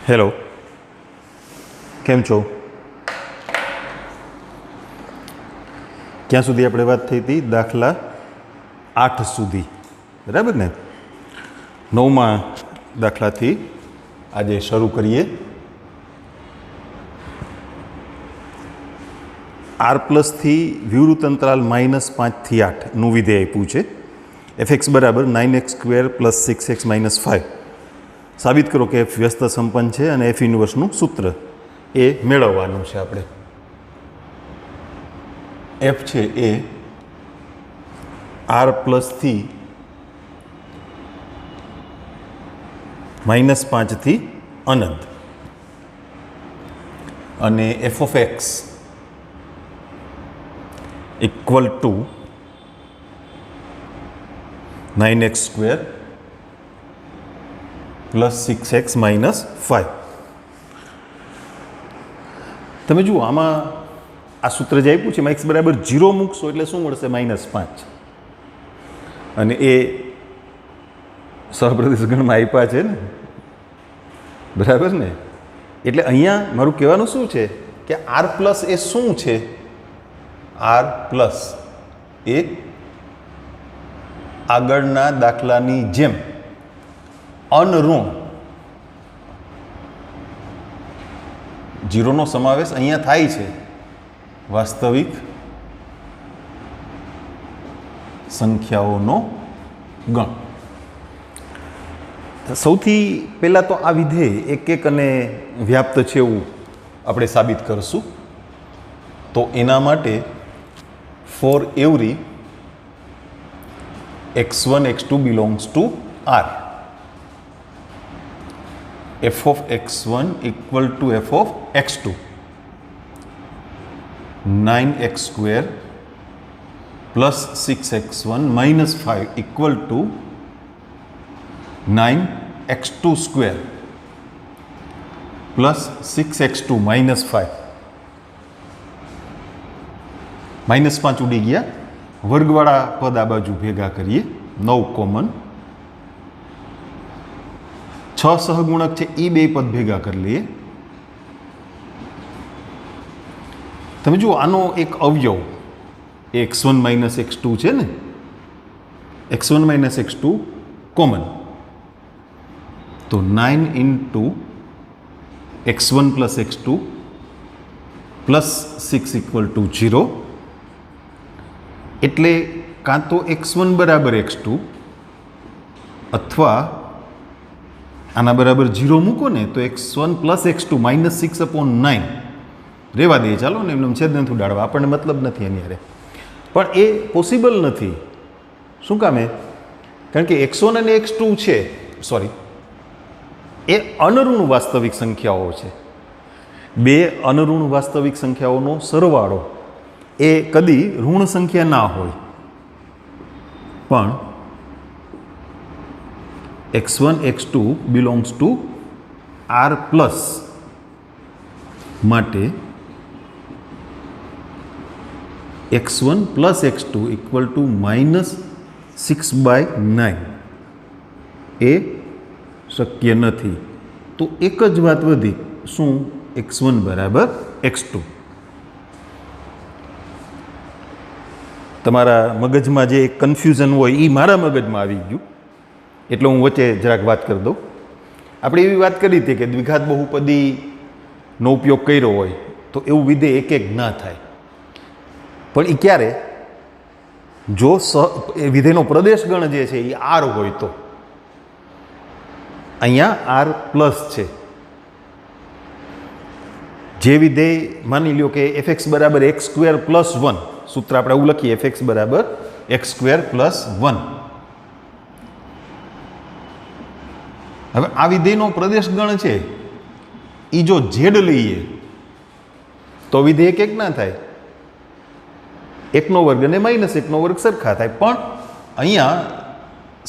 Hello, કેમ છો? ક્યાં સુધી આપણે વાત થઈ હતી? દાખલા 8 સુધી, બરાબર ને? 9મા દાખલાથી આજે શરૂ કરીએ. આર પ્લસથી વિવૃત અંતરાલ -5 થી 8નું વિધેય આપ્યું છે. fx બરાબર 9x² + 6x - 5. સાબિત કરો કે f વ્યસ્ત સંપન્ન છે અને f ઇન્વર્સનું સૂત્ર એ મેળવવાનું છે. આપણે f છે એ આર પ્લસથી -5 થી અનંત અને f of x equal to 9x² + 6x - 5. તમે જુઓ, આમાં આ સૂત્ર જે આપ્યું છે એમાં x બરાબર 0 મૂકશો એટલે શું મળશે? -5. અને એ સહપ્રદેશ ગણમાં આપ્યા છે ને, બરાબર ને? એટલે અહીંયા મારું કહેવાનું શું છે કે આર પ્લસ એ શું છે? આર પ્લસ એ આગળના દાખલાની જેમ અનઋણ 0નો સમાવેશ અહીંયા થાય છે વાસ્તવિક સંખ્યાઓનો ગણ. સૌથી પહેલાં તો આ વિધેય એક અને વ્યાપ્ત છે એવું આપણે સાબિત કરશું. તો એના માટે for every x1 x2 belongs to R, f of x1 equal to f of x2, 9x² plus 6x1 minus 5 equal to 9x2² plus 6x2 minus 5. -5 ઉડી ગયા. વર્ગવાળા પદ આ બાજુ ભેગા કરીએ. 9 કોમન. 6 સહગુણક છે એ બે પદ ભેગા કરી લઈએ. તમે જુઓ, આનો એક અવયવ x1 - x2 છે ને, x1 - x2 કોમન. તો 9 into x1 + x2 plus 6 equal to 0. એટલે કાં તો x1 બરાબર x2 અથવા આના બરાબર 0 મૂકો ને તો x1 + x2 -6/9 રહેવા દઈએ. ચાલો ને, એમને છેદ નથી ઉડાડવા, આપણને મતલબ નથી એની હારે. પણ એ પોસિબલ નથી. શું કામે? કારણ કે x1 અને x2 છે, સોરી, એ અનઋણ વાસ્તવિક સંખ્યાઓ છે. બે અનઋણ વાસ્તવિક સંખ્યાઓનો સરવાળો એ કદી ઋણ સંખ્યા ના હોય. પણ x1 x2 belongs to R plus માટે x1 + x2 equal to -6/9 એ શક્ય નથી. તો એક જ વાત વધી. શું? x1 બરાબર x2. તમારા મગજમાં જે કન્ફ્યુઝન હોય એ મારા મગજમાં આવી ગયું, એટલે હું વચ્ચે જરાક વાત કરી દઉં. આપણે એવી વાત કરી હતી કે દ્વિઘાત બહુપદીનો ઉપયોગ કર્યો હોય તો એવું વિધેય એક ના થાય. પણ એ ક્યારે? જો વિધેયનો પ્રદેશ ગણ જે છે એ આર હોય તો. અહીંયા આર પ્લસ છે. જે વિધેય માની લ્યો કે fx બરાબર x² + 1, સૂત્ર આપણે આવું લખીએ, fx બરાબર x² + 1. હવે આ વિધેયનો પ્રદેશ ગણ છે એ જો z લઈએ તો વિધેય એક ના થાય. 1નો વર્ગ અને -1નો વર્ગ સરખા થાય. પણ અહીંયા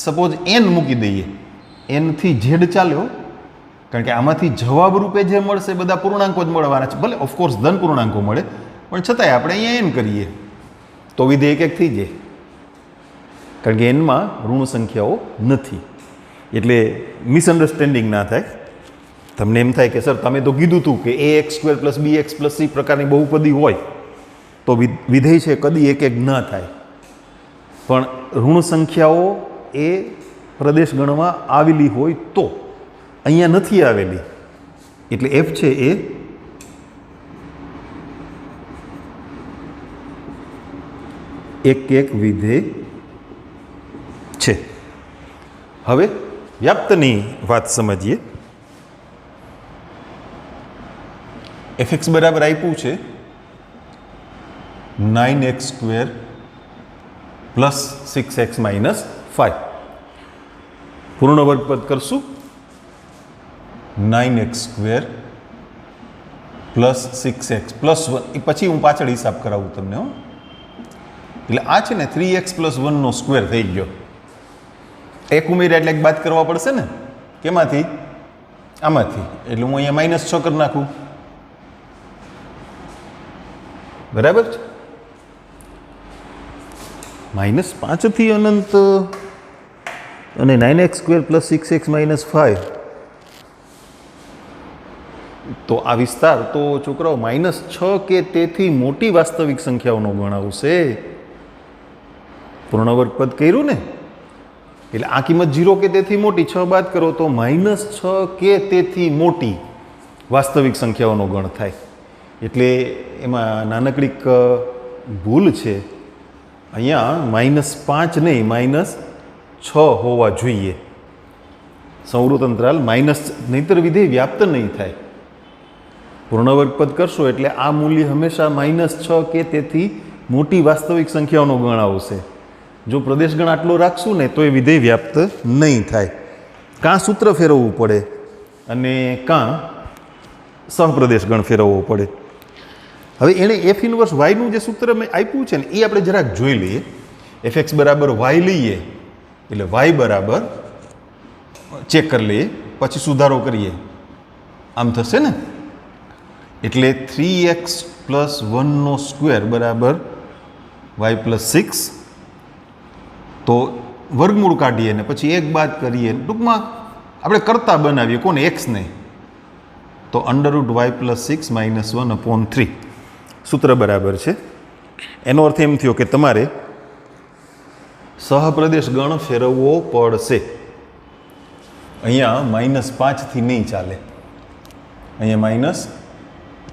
સપોઝ n મૂકી દઈએ, n થી z ચાલ્યો, કારણ કે આમાંથી જવાબ રૂપે જે મળશે બધા પૂર્ણાંકો જ મળવાના છે. ભલે ઓફકોર્સ ધન પૂર્ણાંકો મળે, પણ છતાંય આપણે અહીંયા n કરીએ તો વિધેય એક થઈ જાય, કારણ કે એનમાં ઋણ સંખ્યાઓ નથી. એટલે મિસઅન્ડરસ્ટેન્ડિંગ ના થાય. તમને એમ થાય કે સર તમે તો કીધું હતું કે એ એક્સ સ્ક્વેર પ્લસ બી એક્સ પ્લસ સી પ્રકારની બહુપદી હોય તો વિધેય છે કદી એક એક ન થાય, પણ ઋણ સંખ્યાઓ એ પ્રદેશ ગણમાં આવેલી હોય તો અહીંયા નથી આવેલી, એટલે એફ છે એ એક એક વિધેય છે. હવે વ્યાપ્તની વાત સમજીએ. એફ એક્સ બરાબર આપ્યું છે 9x² પ્લસ 6x માઇનસ 5. પૂર્ણ વર્ગપદ કરશું 9x² પ્લસ 6x પ્લસ 1. એ પછી હું પાછળ હિસાબ કરાવું તમને હો. એટલે આ છે ને 3x પ્લસ 1નો સ્ક્વેર થઈ ગયો. એક ઉમેર્યા એટલે એક બાદ કરવા પડશે ને, કેમાંથી? આમાંથી. એટલે હું અહીંયા -6 કરી નાખું, બરાબર છે. -5 થી અનંત અને 9x² પ્લસ 6x માઇનસ 5, તો આ વિસ્તાર તો છોકરાઓ -6 કે તેથી મોટી વાસ્તવિક સંખ્યાઓનો ગણાવશે. પૂર્ણ વર્ગપદ કર્યું ને, એટલે આ કિંમત 0 કે તેથી મોટી, 6 બાદ કરો તો -6 કે તેથી મોટી વાસ્તવિક સંખ્યાઓનો ગણ થાય. એટલે એમાં નાનકડીક ભૂલ છે, અહીંયા -5 નહીં -6 હોવા જોઈએ. સંવૃત અંતરાલ નહીંતર વિધેય વ્યાપ્ત નહીં થાય. પૂર્ણ વર્ગપદ કરશો એટલે આ મૂલ્ય હંમેશા -6 કે તેથી મોટી વાસ્તવિક સંખ્યાઓનો ગણ આવશે. જો પ્રદેશ ગણ આટલો રાખશું ને તો એ વિધેય વ્યાપ્ત નહીં થાય. કાં સૂત્ર ફેરવવું પડે અને કાં સહપ્રદેશ ગણ ફેરવવો પડે. હવે એણે એફ ઇનવર્સ વાયનું જે સૂત્ર મેં આપ્યું છે ને એ આપણે જરાક જોઈ લઈએ. એફ એક્સ બરાબર વાય લઈએ એટલે વાય બરાબર ચેક કરી લઈએ, પછી સુધારો કરીએ, આમ થશે ને. એટલે 3x પ્લસ 1નો સ્ક્વેર બરાબર વાય પ્લસ 6, તો વર્ગમૂળ કાઢીએ ને પછી એક બાદ કરીએ, ટૂંકમાં આપણે કરતા બનાવીએ કોને? એક્સને. તો √y પ્લસ 6 માઇનસ 1/3 સૂત્ર બરાબર છે. એનો અર્થ એમ થયો કે તમારે સહપ્રદેશ ગણ ફેરવવો પડશે. અહીંયા -5 થી નહીં ચાલે, અહીંયા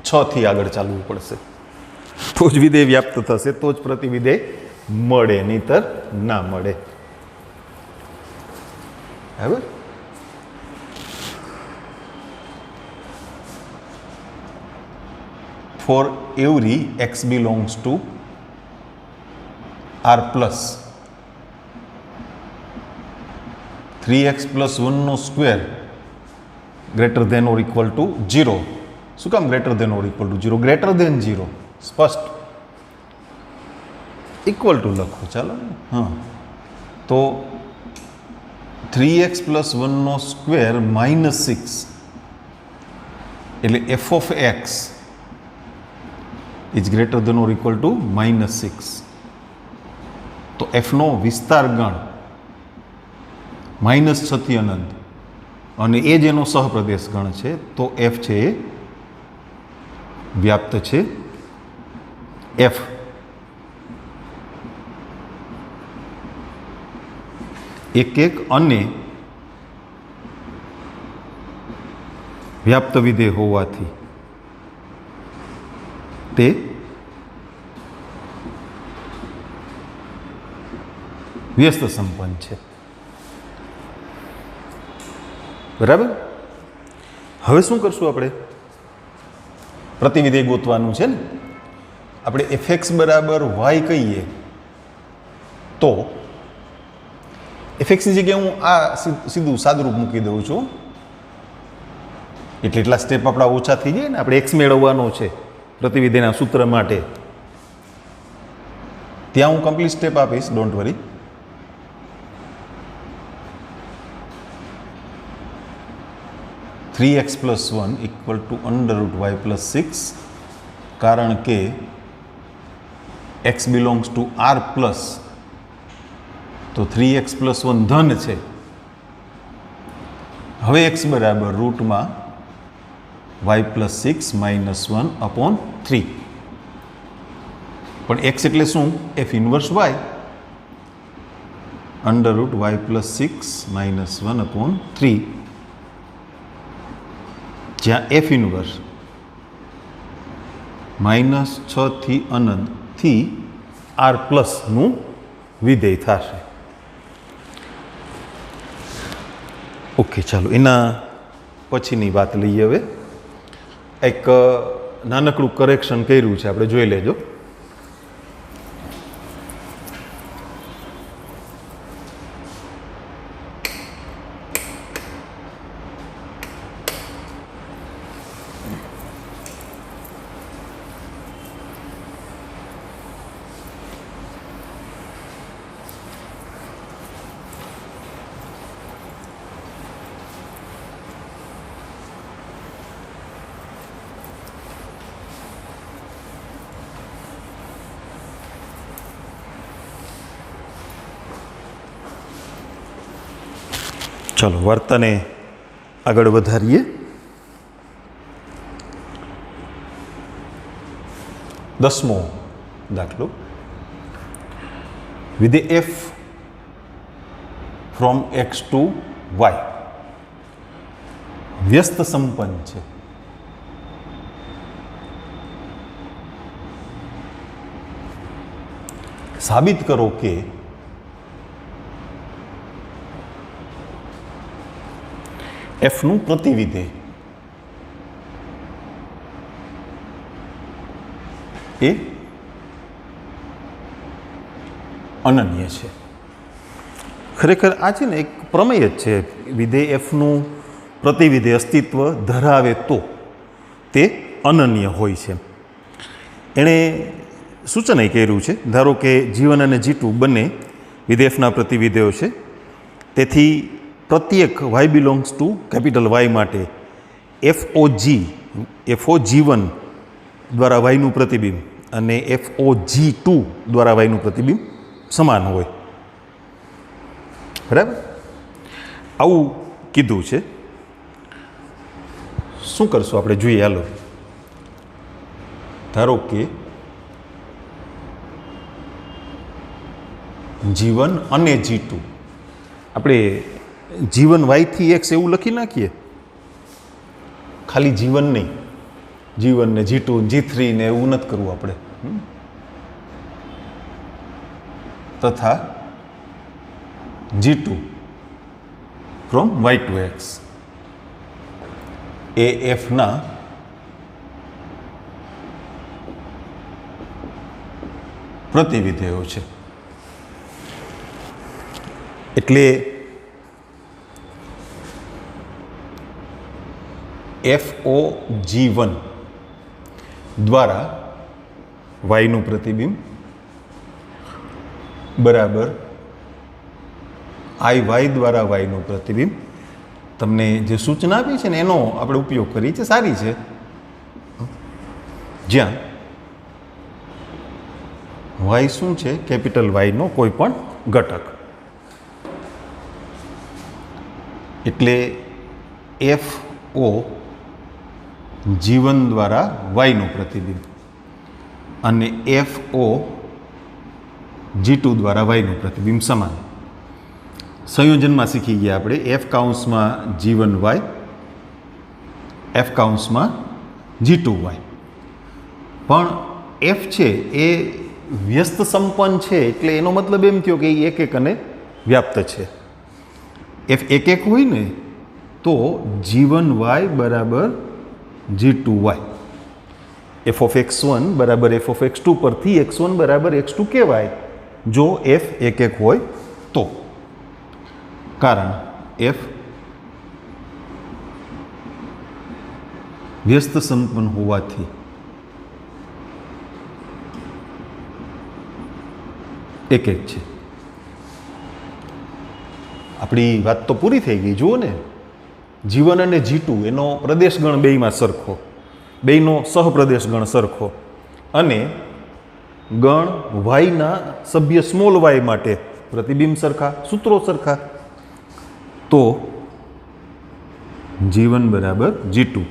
-6 થી આગળ ચાલવું પડશે, તો જ વિધેય વ્યાપ્ત થશે, તો જ પ્રતિવિધેય મળે, નહીતર ના મળે. બરાબર. For every x belongs to R plus 3x plus 1નો square greater than or equal to 0. શું કામ greater than or equal to 0? Greater than 0 સ્પષ્ટ, ઇક્વલ ટુ લખો ચાલો. હા, તો 3x પ્લસ 1નો સ્ક્વેર -6 એટલે f of x is greater than or equal to -6. તો એફનો વિસ્તાર ગણ -6 થી અનંત, અને એ જ એનો સહપ્રદેશ ગણ છે, તો એફ છે એ વ્યાપ્ત છે. એફ એક અને વ્યાપ્ત વિધેય હોવાથી તે વ્યસ્ત સંપન્ન છે. બરાબર. હવે શું કરશું? આપણે પ્રતિવિધેય ગોતવાનું છે ને. આપણે એફ એક્સ બરાબર વાય કહીએ તો એફ એક્સની જગ્યાએ હું આ સીધું સાદુરૂપ મૂકી દઉં છું, એટલે એટલા સ્ટેપ આપણા ઓછા થઈ જાય ને. આપણે એક્સ મેળવવાનો છે પ્રતિવિધેયના સૂત્ર માટે, ત્યાં હું કમ્પ્લીટ સ્ટેપ આપીશ, ડોન્ટ વરી. (3x + 1 = √y + 6), કારણ કે x belongs to R plus, તો 3x + 1 ધન છે. હવે x બરાબર રૂટમાં વાય પ્લસ 6 માઇનસ 1/3. પણ એક્સ એટલે શું? F inverse y under root y plus 6 minus 1/3, જ્યાં એફ ઇન્વર્સ -6 થી અનંતથી આર પ્લસનું વિધેય થશે. ઓકે, ચાલો એના પછીની વાત લઈએ. હવે એક નાનકડું કરેક્શન કર્યું છે, આપણે જોઈ લેજો. ચલો વાર્તાને આગળ વધારીએ. 10મો દાખલો. વિધેય F from x to y વ્યસ્ત સંપન્ન છે. સાબિત કરો કે એફનું પ્રતિવિધેય એ અનન્ય છે. ખરેખર આ છે ને એક પ્રમેય જ છે. વિધેય એફનું પ્રતિવિધેય અસ્તિત્વ ધરાવે તો તે અનન્ય હોય છે. એણે સૂચન એ કર્યું છે. ધારો કે G1 અને G2 બંને વિધેય એફના પ્રતિવિધેયો છે. તેથી પ્રત્યેક y belongs to capital Y માટે FOG1 દ્વારા વાયનું પ્રતિબિંબ અને FOG2 દ્વારા વાયનું પ્રતિબિંબ સમાન હોય. બરાબર? આવું કીધું છે. શું કરશું આપણે જોઈએ. હાલો, ધારો કે G1 અને G2 આપણે G1 વાયથી એક્સ એવું લખી નાખીએ. ખાલી G1 નહીં, G1 ને G2 G3 ને એવું નથી કરવું આપણે. તથા G2 from Y to X એ એફના પ્રતિવિધેયો છે. એટલે FOG1 દ્વારા વાયનું પ્રતિબિંબ બરાબર IY દ્વારા વાયનું પ્રતિબિંબ. તમને જે સૂચના આપી છે ને એનો આપણે ઉપયોગ કરીએ છીએ, સારી છે. જ્યાં વાય શું છે? કેપિટલ વાયનો કોઈ પણ ઘટક. એટલે FO G1 દ્વારા વાયનું પ્રતિબિંબ અને FO G2 દ્વારા વાયનું પ્રતિબિંબ સમાન. સંયોજનમાં શીખી ગયા આપણે F કાઉન્સમાં G1 વાય, F કાઉન્સમાં G2 વાય. પણ F છે એ વ્યસ્ત સંપન્ન છે. એટલે એનો મતલબ એમ થયો કે એ એક એક અને વ્યાપ્ત છે. F એક એક હોય ને તો G1 વાય બરાબર G2 Y, f of x1 બરાબર f of x2 પરથી x1 બરાબર x2 કહેવાય જો f એક એક હોય તો. કારણ f વ્યસ્ત સંપન્ન હોવાથી એક એક છે. આપણી વાત તો પૂરી થઈ ગઈ. જુઓ ને, G1 અને G2 એનો પ્રદેશગણ બેયમાં સરખો, બેયનો સહપ્રદેશગણ સરખો અને ગણ વાયના સભ્ય સ્મોલ વાય માટે પ્રતિબિંબ સરખા, સૂત્રો સરખા. તો G1 બરાબર G2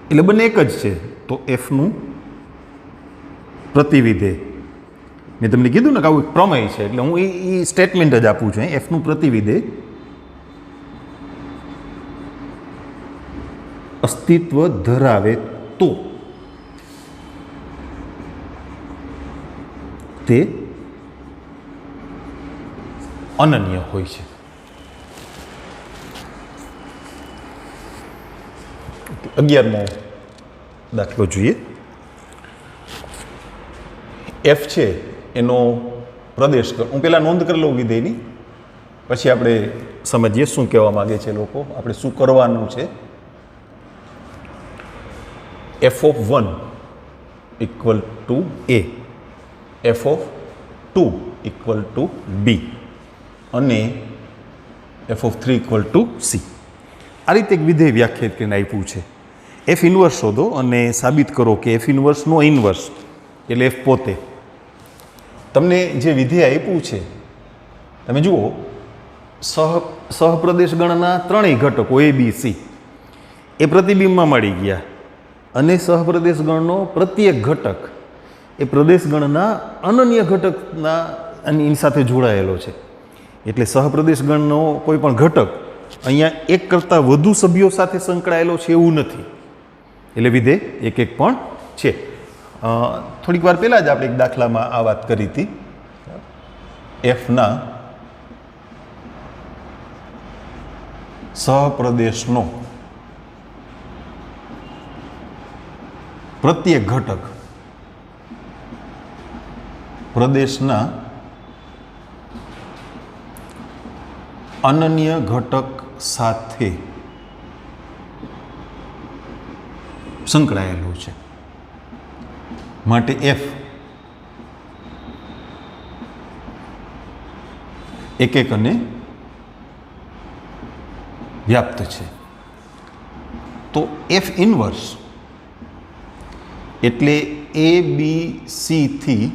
એટલે બંને એક જ છે. તો એફનું પ્રતિવિધેય, મેં તમને કીધું ને કે આવું એક પ્રમેય છે, એટલે હું એ સ્ટેટમેન્ટ જ આપું છું. એફનું પ્રતિવિધેય અસ્તિત્વ ધરાવે તો તે અનન્ય હોય છે. અગિયારમો દાખલો જોઈએ. એફ છે એનો પ્રદેશ, હું પહેલાં નોંધ કરી લઉં વિધેયની, પછી આપણે સમજીએ શું કહેવા માગે છે લોકો, આપણે શું કરવાનું છે. F of 1 equal to A, F of 2 equal to B અને F of 3 equal to C. આ રીતે એક વિધેય વ્યાખ્યાયિત કરીને આપ્યું છે. એફ ઇન્વર્સ શોધો અને સાબિત કરો કે એફ ઇન્વર્સનો ઇન્વર્સ એટલે એફ પોતે. તમને જે વિધેય આપ્યું છે તમે જુઓ, સહપ્રદેશ ગણના ત્રણેય ઘટકો એ બી સી એ પ્રતિબિંબમાં મળી ગયા અને સહપ્રદેશ ગણનો પ્રત્યેક ઘટક એ પ્રદેશ ગણના અનન્ય ઘટકના એની સાથે જોડાયેલો છે. એટલે સહપ્રદેશ ગણનો કોઈ પણ ઘટક અહીંયા એક કરતાં વધુ સભ્યો સાથે સંકળાયેલો છે એવું નથી. એટલે વિધેય એક એક પણ છે. થોડીક વાર પહેલાં જ આપણે એક દાખલામાં આ વાત કરી હતી. એફના સહપ્રદેશનો પ્રત્યેક ઘટક પ્રદેશના અનન્ય ઘટક સાથે સંકળાયેલું છે. માટે એફ એક એક અને વ્યાપ્ત છે. તો એફ ઇન્વર્સ એટલે એ બી સી થી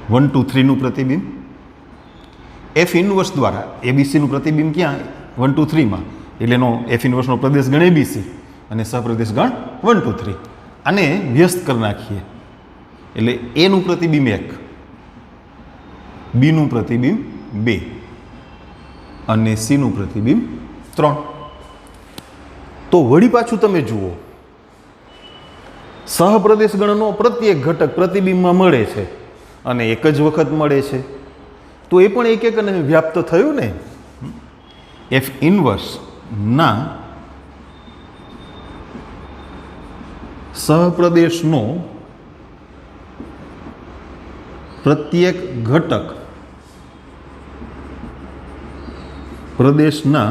1 2 3 નું પ્રતિબિંબ. એફ ઇન્વર્સ દ્વારા એબીસીનું પ્રતિબિંબ ક્યાં 1 2 3માં, એટલે એનો એફ ઇન્વર્સનો પ્રદેશ ગણ એબીસી અને સહપ્રદેશ ગણ 1 2 3. આને વ્યસ્ત કરી નાખીએ એટલે એનું પ્રતિબિંબ 1, બીનું પ્રતિબિંબ 2 અને સીનું પ્રતિબિંબ 3. તો વળી પાછું તમે જુઓ, સહપ્રદેશ ગણનો પ્રત્યેક ઘટક પ્રતિબિંબમાં મળે છે અને એક જ વખત મળે છે, તો એ પણ એક એક અને વ્યાપ્ત થયું ને. એફ ઇન્વર્સ ના સહપ્રદેશનો પ્રત્યેક ઘટક પ્રદેશના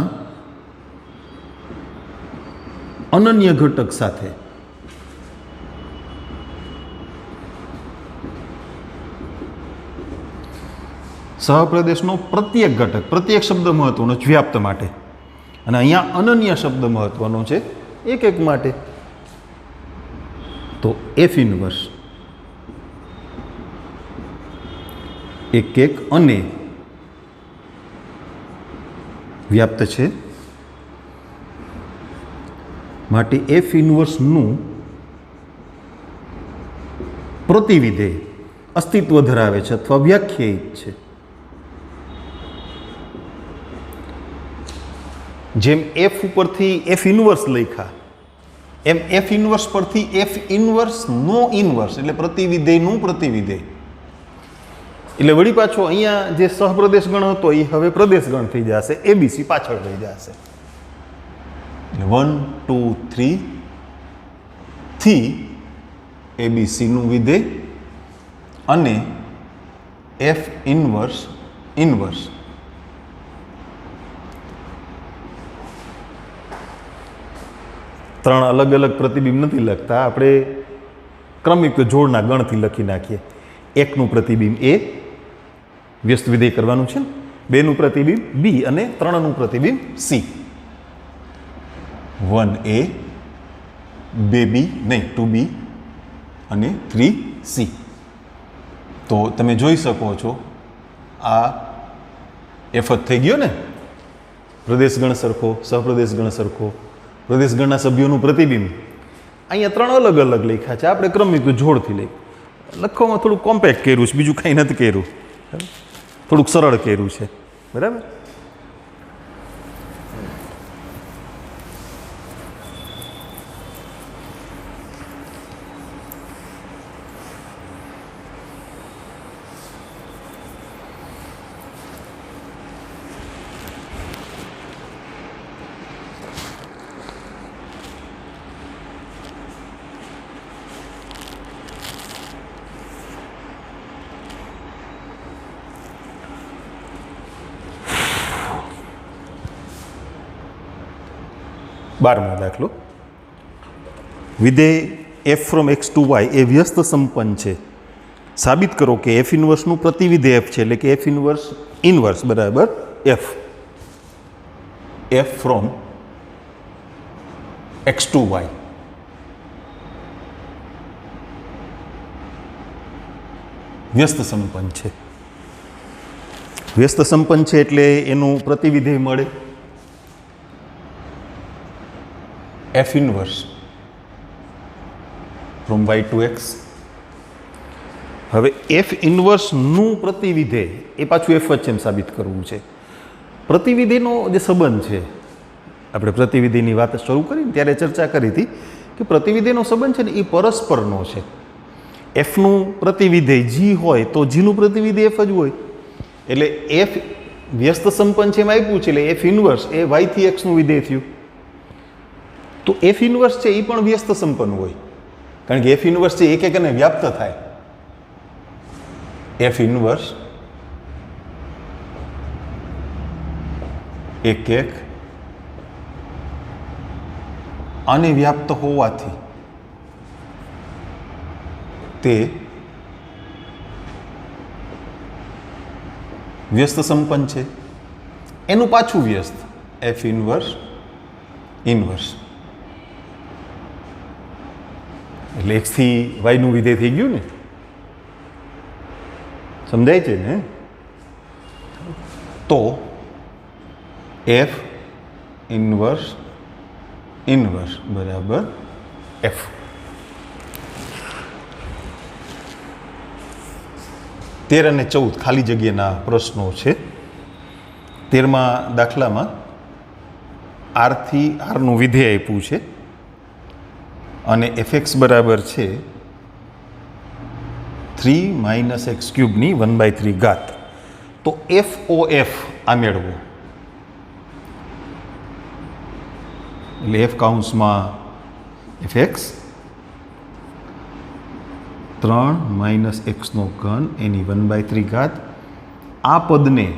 અનન્ય ઘટક સાથે સહપ્રદેશનો પ્રત્યેક ઘટક, પ્રત્યેક શબ્દ મહત્વનો છે વ્યાપ્ત માટે, અને અહીંયા અનન્ય શબ્દ મહત્વનો છે એક એક માટે. તો એફ ઇન્વર્સ એક એક અને વ્યાપ્ત છે. માટે એફ ઇન્વર્સનું પ્રતિવિધેય અસ્તિત્વ ધરાવે છે અથવા વ્યાખ્યાયિત છે. જેમ એફ ઉપરથી એફ ઇન્વર્સ લખ્યા એમ એફ ઇન્વર્સ પરથી એફ ઇન્વર્સ નો ઇન્વર્સ એટલે પ્રતિવિધેયનું પ્રતિવિધેય. એટલે વળી પાછો અહીંયા જે સહપ્રદેશ ગણ હતો એ હવે પ્રદેશ ગણ થઈ જશે, એબીસી પાછળ થઈ જશે. 1 2 3 થી એબીસીનું વિધેય અને એફ ઇન્વર્સ ઇન્વર્સ ત્રણ અલગ અલગ પ્રતિબિંબ નથી લખતા, આપણે ક્રમિક જોડના ગણથી લખી નાખીએ. એકનું પ્રતિબિંબ એ વ્યસ્ત વિધેય કરવાનું છે, બેનું પ્રતિબિંબ બી અને ત્રણનું પ્રતિબિંબ સી. 1A 2B નહીં 2B અને 3C. તો તમે જોઈ શકો છો આ એફ જ થઈ ગયો ને, પ્રદેશ ગણ સરખો, સહપ્રદેશ ગણ સરખો, પ્રદેશગણના સભ્યોનું પ્રતિબિંબ. અહીંયા 3 અલગ અલગ લખ્યા છે, આપણે ક્રમિક જોડથી લઈ લખવામાં થોડું કોમ્પેક્ટ કર્યું છે, બીજું કંઈ નથી કર્યું, થોડુંક સરળ કર્યું છે, બરાબર. બારમો દાખલો. વિધેય F from x to Y એ વ્યસ્ત સંપન્ન છે. સાબિત કરો કે એફ ઇન્વર્સનું પ્રતિવિધેય એફ છે, એટલે કે એફ ઇન્વર્સ બરાબર f. F from x to y વ્યસ્ત સંપન્ન છે. વ્યસ્ત સંપન્ન છે એટલે એનું પ્રતિવિધેય મળે f inverse from Y to x. હવે એફ ઇન્વર્સનું પ્રતિવિધેય એ પાછું એફ વચ્ચે સાબિત કરવું છે. પ્રતિવિધેયનો જે સંબંધ છે, આપણે પ્રતિવિધેયની વાત શરૂ કરીને ત્યારે ચર્ચા કરી હતી કે પ્રતિવિધેયનો સંબંધ છે ને એ પરસ્પરનો છે. એફનું પ્રતિવિધેય જી હોય તો જીનું પ્રતિવિધેય એફ જ હોય. એટલે એફ વ્યસ્ત સંપન્ન છે એમ આપ્યું છે, એટલે એફ ઇન્વર્સ એ વાયથી એક્સનું વિધેય થયું. તો એફ ઇન્વર્સ છે એ પણ વ્યસ્ત સંપન્ન હોય, કારણ કે એફ ઇન્વર્સ છે એક એકને વ્યાપ્ત થાય. એફ ઇન્વર્સ એક એક અને વ્યાપ્ત હોવાથી તે વ્યસ્ત સંપન્ન છે. એનું પાછું વ્યસ્ત એફ ઇન્વર્સ એટલે એક્સ થી વાયનું વિધેય થઈ ગયું ને, સમજાય છે ને. તો એફ ઇન્વર્સ બરાબર એફ. તેર અને 14 ખાલી જગ્યાના પ્રશ્નો છે. 13મા દાખલામાં આર થી આરનું વિધેય આપ્યું છે અને એફએક્સ બરાબર છે 3 - x³ ની 1/3 ઘાત. તો એફ ઓ એફ આ મેળવો, એટલે એફ કાઉન્સમાં એફએક્સ 3 - x³ એની 1/3 ઘાત. આ પદને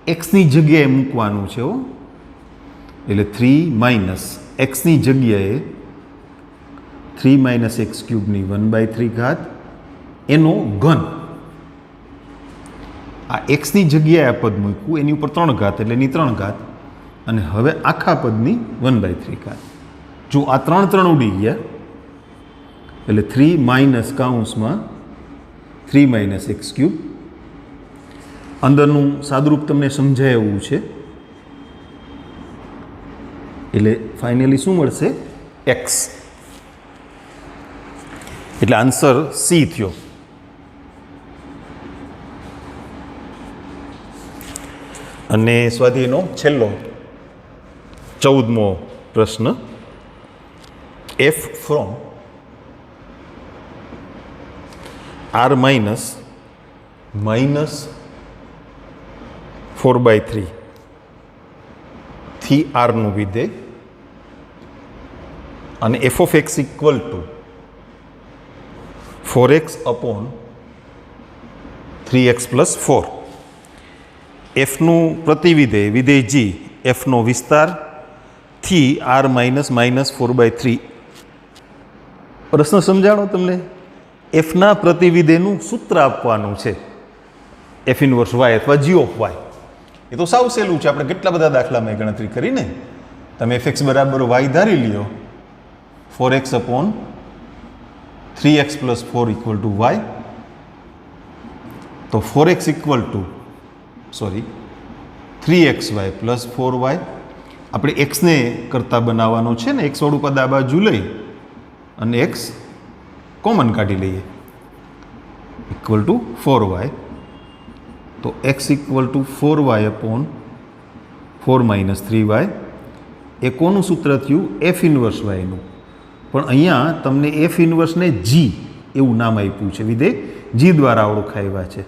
એક્સની જગ્યાએ મૂકવાનું છે હો, એટલે 3 - એક્સની જગ્યાએ 3 - x³ ની 1/3 ઘાત એનો ઘન. આ એક્સની જગ્યાએ આ પદ મૂક્યું, એની ઉપર 3 ઘાત એટલે એની 3 ઘાત, અને હવે આખા પદની 1/3 ઘાત. જો આ 3 ઉડી ગયા એટલે 3 કાઉન્સમાં 3 - x³. અંદરનું સાદુરૂપ તમને સમજાય એવું છે, એટલે ફાઇનલી શું મળશે? એક્સ. એટલે આન્સર સી થયો. અને સ્વાધ્યાયનો છેલ્લો 14મો પ્રશ્ન. એફ ફ્રોમ આર -4/3 થી આરનું વિધેય અને F of x equal two 4x/3x + 4. એફનું પ્રતિવિધેય વિધેય જી એફનો વિસ્તાર થી આર -4/3. પ્રશ્ન સમજાણો તમને? એફના પ્રતિવિધેયનું સૂત્ર આપવાનું છે, એફ ઇન્વર્સ વાય અથવા જી ઓફ વાય. એ તો સાવ સહેલું છે, આપણે કેટલા બધા દાખલામાં ગણતરી કરીને. તમે એફ એક્સ બરાબર વાય ધારી લ્યો, 4x/3x + 4 = y. તો 4x = 3xy + 4y. આપણે એક્સને કરતાં બનાવવાનો છે ને, એક્સવાળું પદ આ બાજુ લઈ અને એક્સ કોમન કાઢી લઈએ ઇક્વલ ટુ 4y. તો X equal to 4y upon 4 minus 3y. એ કોનું સૂત્ર થયું? એફ ઇન્વર્સ વાયનું. પણ અહીંયા તમને એફ ઇન્વર્સને જી એવું નામ આપ્યું છે, વિધેય જી દ્વારા ઓળખાવ્યા છે.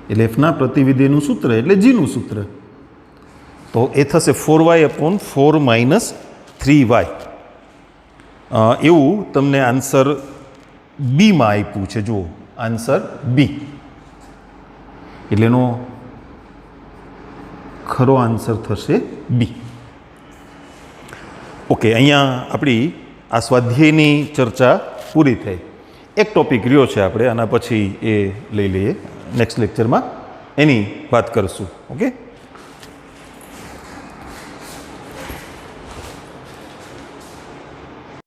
એટલે એફના પ્રતિવિધેયનું સૂત્ર એટલે જીનું સૂત્ર. તો એ થશે 4y અપોન 4 માઇનસ 3y. એવું તમને આન્સર બીમાં આપ્યું છે. જુઓ, આન્સર બી. એટલે એનો ખરો આન્સર થશે બી. ઓકે, અહીંયા આપણી આ સ્વાધ્યાયની ચર્ચા પૂરી થઈ. એક ટોપિક રહ્યો છે, આપણે આના પછી એ લઈ લઈએ નેક્સ્ટ લેક્ચરમાં, એની વાત કરીશું. ઓકે.